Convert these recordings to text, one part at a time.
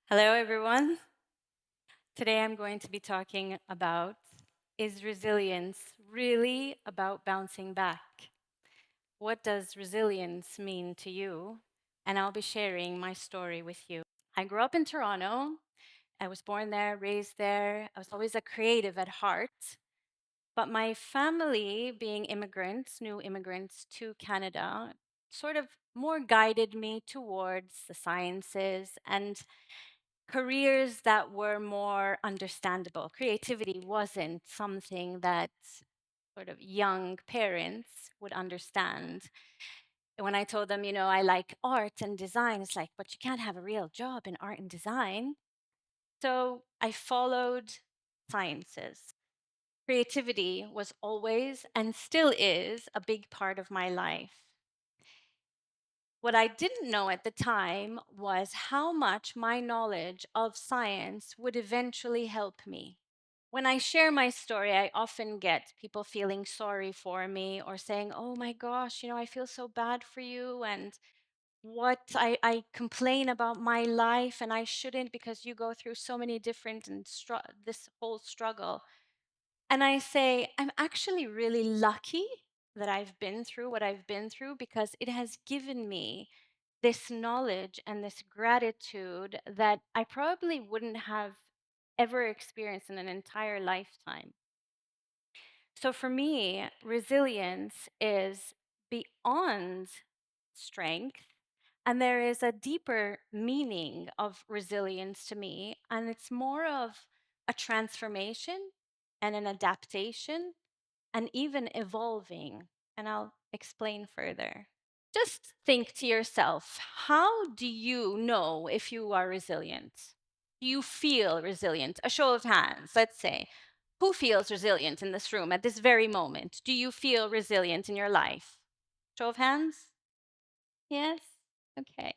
Hello, everyone. Today I'm going to be talking about, is resilience really about bouncing back? What does resilience mean to you? And I'll be sharing my story with you. I grew up in Toronto. I was born there, raised there. I was always a creative at heart. But my family, being immigrants, new immigrants to Canada, sort of more guided me towards the sciences and careers that were more understandable. Creativity wasn't something that sort of young parents would understand. And when I told them, I like art and design, it's like, but you can't have a real job in art and design. So I followed sciences. Creativity was always and still is a big part of my life. What I didn't know at the time was how much my knowledge of science would eventually help me. When I share my story, I often get people feeling sorry for me or saying, oh my gosh, I feel so bad for you. And I complain about my life and I shouldn't because you go through so many different and this whole struggle. And I say, I'm actually really lucky that I've been through what I've been through because it has given me this knowledge and this gratitude that I probably wouldn't have ever experienced in an entire lifetime. So for me, resilience is beyond strength. And there is a deeper meaning of resilience to me. And it's more of a transformation and an adaptation and even evolving. And I'll explain further. Just think to yourself, how do you know if you are resilient? Do you feel resilient? A show of hands, let's say. Who feels resilient in this room at this very moment? Do you feel resilient in your life? Show of hands? Yes? Okay.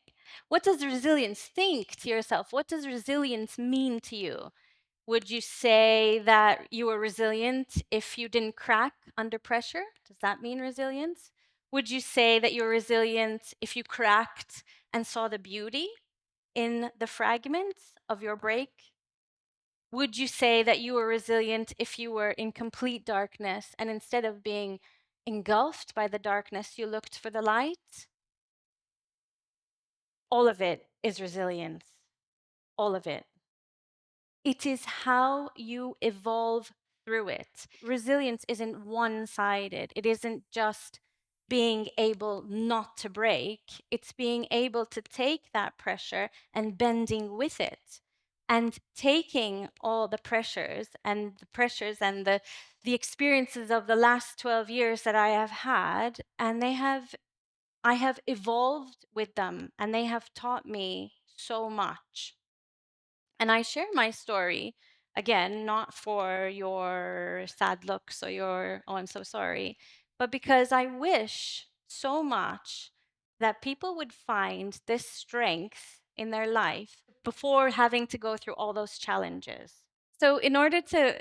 What does resilience think to yourself? What does resilience mean to you? Would you say that you were resilient if you didn't crack under pressure? Does that mean resilience? Would you say that you're resilient if you cracked and saw the beauty in the fragments of your break? Would you say that you were resilient if you were in complete darkness and instead of being engulfed by the darkness, you looked for the light? All of it is resilience. All of it. It is how you evolve through it. Resilience isn't one sided, it isn't just being able not to break, it's being able to take that pressure and bending with it. And taking all the experiences of the last 12 years that I have had, and I have evolved with them, and they have taught me so much. And I share my story, again, not for your sad looks or your, oh, I'm so sorry, but because I wish so much that people would find this strength in their life before having to go through all those challenges. So, in order to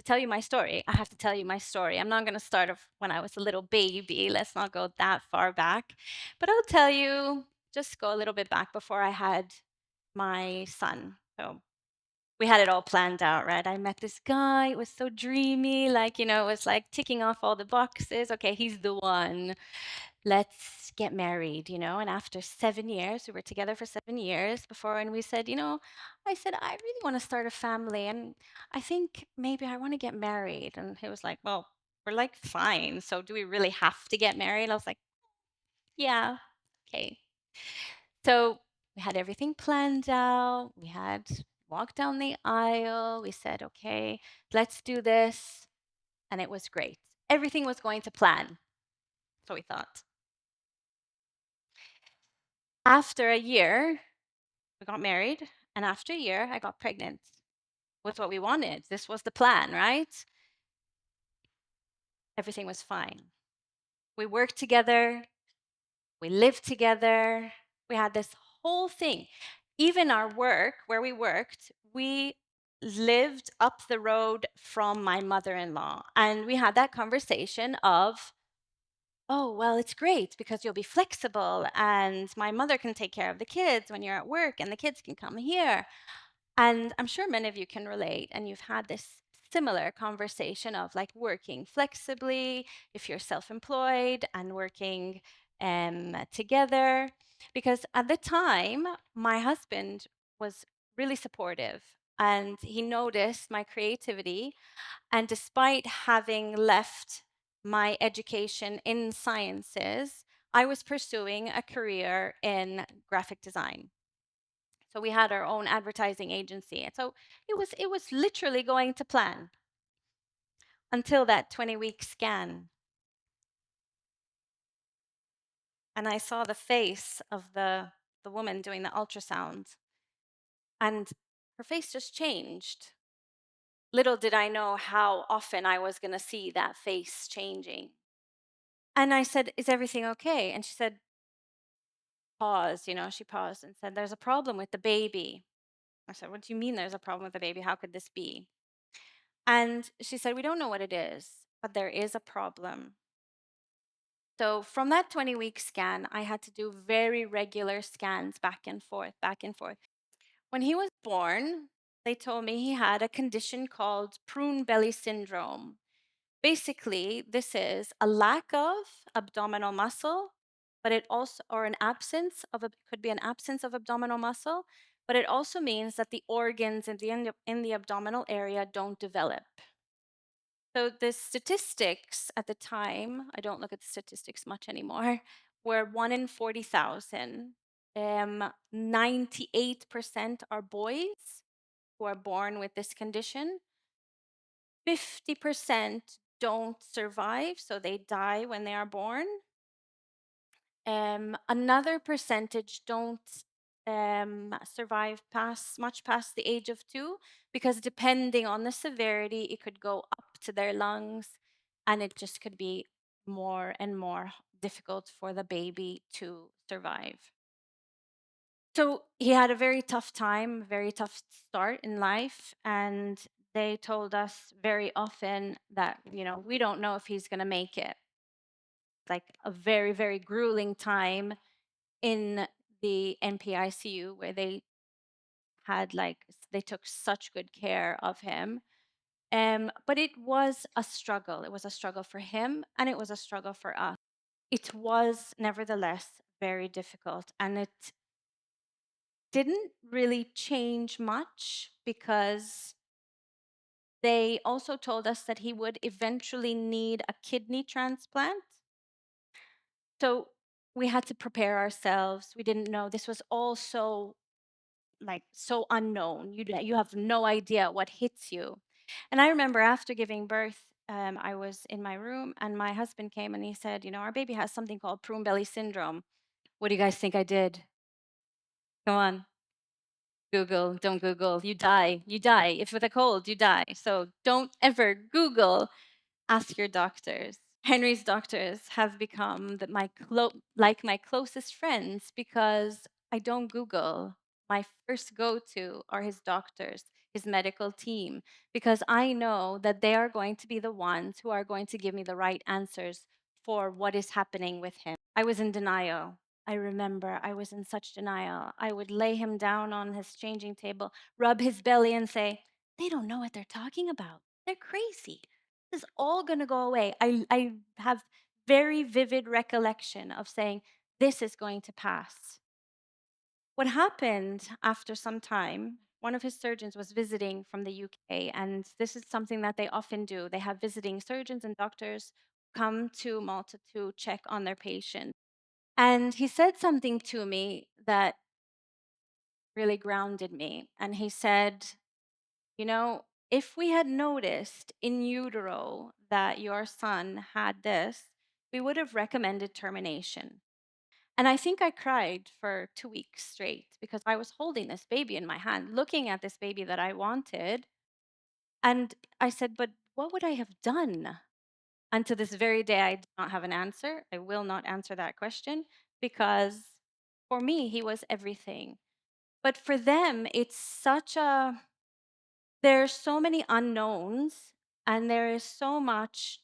tell you my story, I have to tell you my story. I'm not going to start off when I was a little baby. Let's not go that far back. But I'll tell you, just go a little bit back before I had my son. So we had it all planned out, right? I met this guy. It was so dreamy. Like, it was like ticking off all the boxes. Okay, he's the one. Let's get married, And after 7 years, we were together for 7 years before, and we said, I said, I really want to start a family. And I think maybe I want to get married. And he was like, well, we're like, fine. So do we really have to get married? I was like, yeah, okay. So we had everything planned out. We had walked down the aisle. We said, okay, let's do this. And it was great. Everything was going to plan. So we thought. After a year, we got married. And after a year, I got pregnant with what we wanted. This was the plan, right? Everything was fine. We worked together. We lived together. We had this whole thing. Even our work, where we worked, we lived up the road from my mother in law. And we had that conversation of, oh, well, it's great because you'll be flexible and my mother can take care of the kids when you're at work and the kids can come here. And I'm sure many of you can relate, and you've had this similar conversation of like working flexibly if you're self employed and working together. Because at the time, my husband was really supportive and he noticed my creativity. And despite having left my education in sciences, I was pursuing a career in graphic design. So we had our own advertising agency. And so it was literally going to plan until that 20-week scan. And I saw the face of the woman doing the ultrasound, and her face just changed. Little did I know how often I was going to see that face changing. And I said, "Is everything okay?" And she said, pause, she paused and said, "There's a problem with the baby." I said, "What do you mean there's a problem with the baby? How could this be?" And she said, "We don't know what it is, but there is a problem." So from that 20-week scan, I had to do very regular scans back and forth, back and forth. When he was born, they told me he had a condition called prune belly syndrome. Basically, this is a lack of abdominal muscle, but it also, or an absence of, could be an absence of abdominal muscle, but it also means that the organs in the abdominal area don't develop. So the statistics at the time, I don't look at the statistics much anymore, were 1 in 40,000. 98% are boys who are born with this condition. 50% don't survive, so they die when they are born. Another percentage don't survive much past the age of 2, because depending on the severity, it could go up to their lungs, and it just could be more and more difficult for the baby to survive. So he had a very tough time, very tough start in life, and they told us very often that, we don't know if he's going to make it. Like a very, very grueling time in the NPICU, where they took such good care of him. But it was a struggle. It was a struggle for him, and it was a struggle for us. It was nevertheless very difficult, and it didn't really change much because they also told us that he would eventually need a kidney transplant. So we had to prepare ourselves. We didn't know. This was all so unknown. You have no idea what hits you. And I remember after giving birth, I was in my room and my husband came and he said, "Our baby has something called prune belly syndrome. What do you guys think I did?" Come on. Google, don't Google. You die. You die. If with a cold, you die. So don't ever Google. Ask your doctors. Henry's doctors have become my closest friends because I don't Google. My first go-to are his doctors, his medical team, because I know that they are going to be the ones who are going to give me the right answers for what is happening with him. I was in denial. I remember I was in such denial. I would lay him down on his changing table, rub his belly, and say, "They don't know what they're talking about. They're crazy. This is all going to go away." I have very vivid recollection of saying, "This is going to pass." What happened after some time, one of his surgeons was visiting from the UK, and this is something that they often do. They have visiting surgeons and doctors come to Malta to check on their patients. And he said something to me that really grounded me. And he said, if we had noticed in utero that your son had this, we would have recommended termination. And I think I cried for 2 weeks straight because I was holding this baby in my hand, looking at this baby that I wanted. And I said, "But what would I have done?" And to this very day, I do not have an answer. I will not answer that question because for me, he was everything. But for them, there's so many unknowns and there is so much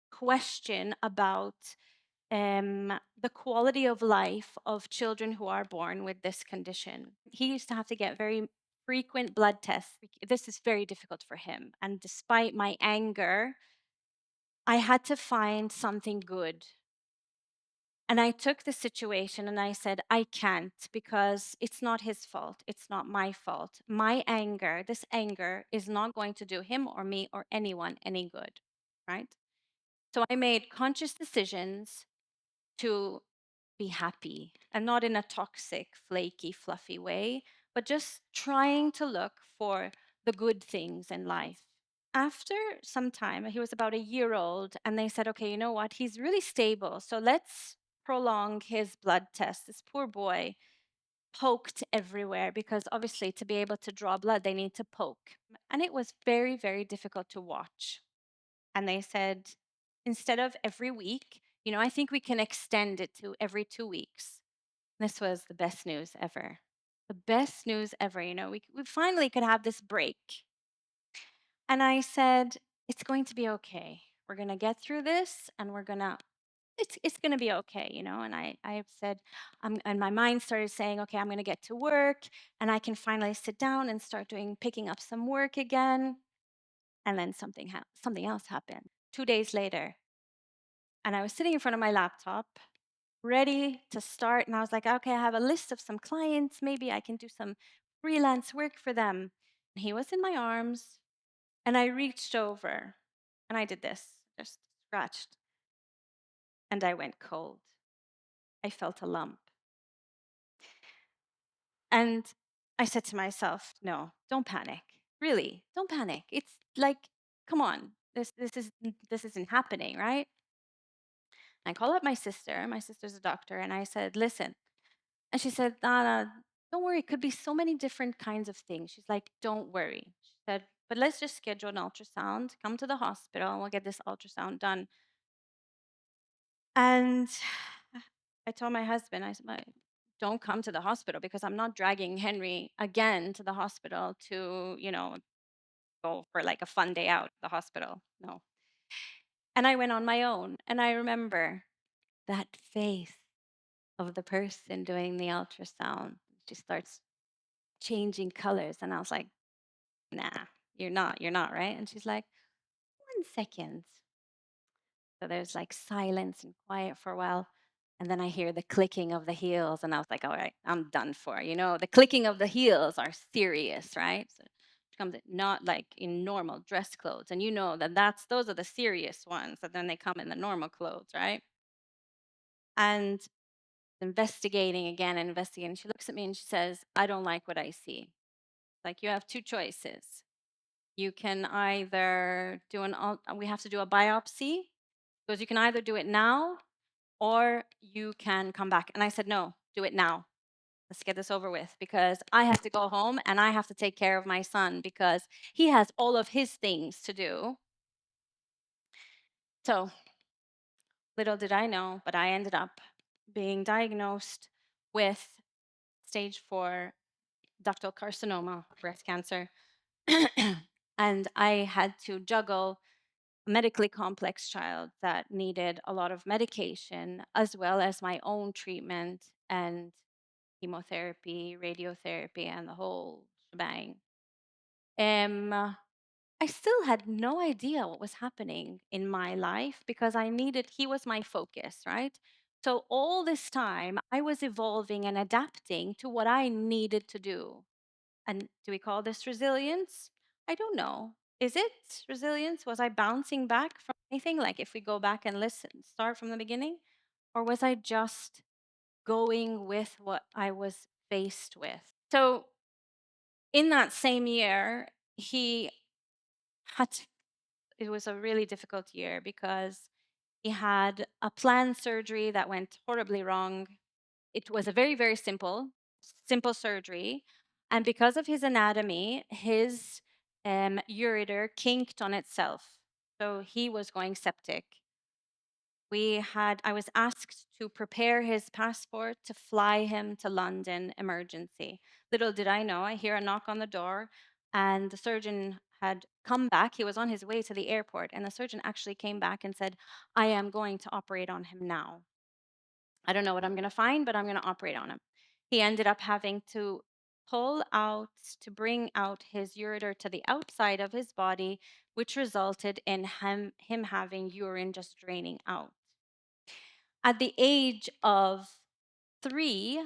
question about the quality of life of children who are born with this condition. He used to have to get very frequent blood tests. This is very difficult for him. And despite my anger, I had to find something good. And I took the situation and I said, I can't, because it's not his fault. It's not my fault. My anger, this anger, is not going to do him or me or anyone any good, right? So I made conscious decisions to be happy, and not in a toxic, flaky, fluffy way, but just trying to look for the good things in life. After some time, he was about a year old, and they said, okay, you know what? He's really stable. So let's prolong his blood test. This poor boy poked everywhere, because obviously, to be able to draw blood, they need to poke. And it was very, very difficult to watch. And they said, instead of every week, I think we can extend it to every 2 weeks. This was the best news ever. The best news ever. We finally could have this break. And I said, it's going to be okay. We're going to get through this, and it's going to be okay. And I said, and my mind started saying, okay, I'm going to get to work, and I can finally sit down and start picking up some work again. And then something else happened. 2 days later, and I was sitting in front of my laptop, ready to start. And I was like, okay, I have a list of some clients. Maybe I can do some freelance work for them. And he was in my arms, and I reached over and I did this, just scratched, and I went cold. I felt a lump. And I said to myself, no, don't panic. Really, don't panic. It's like, come on, this isn't happening, right? I called up my sister. My sister's a doctor, and I said, listen. And she said, Dana, don't worry. It could be so many different kinds of things. She's like, don't worry. She said, but let's just schedule an ultrasound, come to the hospital, and we'll get this ultrasound done. And I told my husband, I said, don't come to the hospital, because I'm not dragging Henry again to the hospital to, go for like a fun day out at the hospital. No. And I went on my own. And I remember that face of the person doing the ultrasound. She starts changing colors. And I was like, nah, you're not, right? And she's like, 1 second. So there's like silence and quiet for a while. And then I hear the clicking of the heels. And I was like, all right, I'm done for. The clicking of the heels are serious, right? So it comes not like in normal dress clothes. And those are the serious ones. And then they come in the normal clothes, right? And investigating again and investigating. She looks at me and she says, I don't like what I see. Like, you have two choices. You can either we have to do a biopsy, because you can either do it now or you can come back. And I said, no, do it now. Let's get this over with, because I have to go home and I have to take care of my son, because he has all of his things to do. So little did I know, but I ended up being diagnosed with stage 4 ductal carcinoma, breast cancer. And I had to juggle a medically complex child that needed a lot of medication, as well as my own treatment and chemotherapy, radiotherapy, and the whole shebang. I still had no idea what was happening in my life, because he was my focus, right? So all this time, I was evolving and adapting to what I needed to do. And do we call this resilience? I don't know. Is it resilience? Was I bouncing back from anything? Like, if we go back and start from the beginning? Or was I just going with what I was faced with? So, in that same year, he had, it was a really difficult year, because he had a planned surgery that went horribly wrong. It was a very, very simple surgery. And because of his anatomy, his ureter kinked on itself. So he was going septic. I was asked to prepare his passport to fly him to London emergency. Little did I know, I hear a knock on the door, and the surgeon had come back. He was on his way to the airport, and the surgeon actually came back and said, I am going to operate on him now. I don't know what I'm going to find, but I'm going to operate on him. He ended up having to pull out to bring out his ureter to the outside of his body, which resulted in him having urine just draining out. At the age of 3,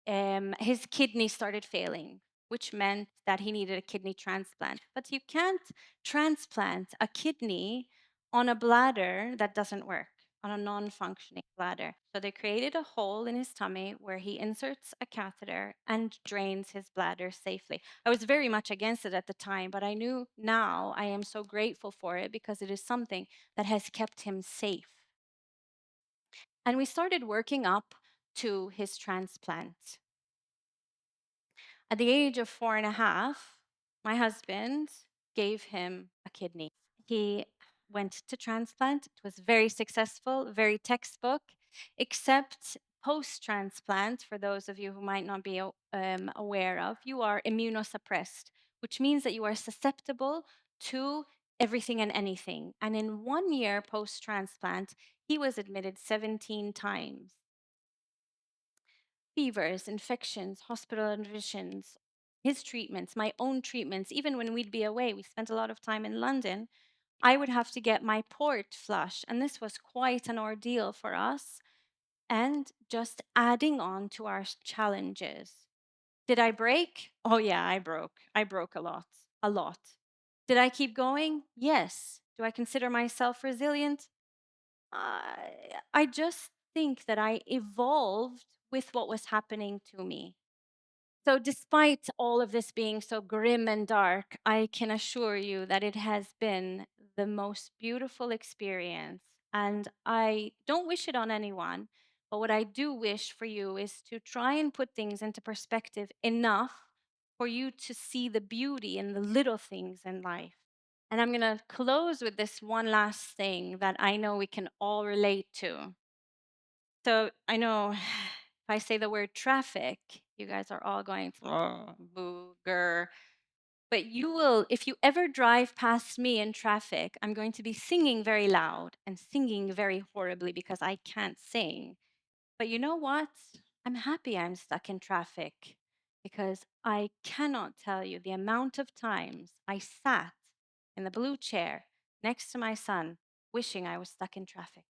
his kidney started failing, which meant that he needed a kidney transplant. But you can't transplant a kidney on a bladder that doesn't work, on a non functioning bladder. So they created a hole in his tummy where he inserts a catheter and drains his bladder safely. I was very much against it at the time, but I knew now I am so grateful for it because it is something that has kept him safe. And we started working up to his transplant. At the age of 4.5, my husband gave him a kidney. He went to transplant. It was very successful, very textbook, except post transplant, for those of you who might not be aware of, you are immunosuppressed, which means that you are susceptible to everything and anything. And in 1 year post transplant, he was admitted 17 times. Fevers, infections, hospital admissions, his treatments, my own treatments, even when we'd be away, we spent a lot of time in London, I would have to get my port flush. And this was quite an ordeal for us. And just adding on to our challenges. Did I break? Oh, yeah, I broke. I broke a lot, a lot. Did I keep going? Yes. Do I consider myself resilient? I just think that I evolved with what was happening to me. So, despite all of this being so grim and dark, I can assure you that it has been the most beautiful experience. And I don't wish it on anyone, but what I do wish for you is to try and put things into perspective enough for you to see the beauty in the little things in life. And I'm going to close with this one last thing that I know we can all relate to. So I know if I say the word traffic, you guys are all going to booger. But you will, if you ever drive past me in traffic, I'm going to be singing very loud and singing very horribly because I can't sing. But you know what? I'm happy I'm stuck in traffic because I cannot tell you the amount of times I sat in the blue chair next to my son wishing I was stuck in traffic.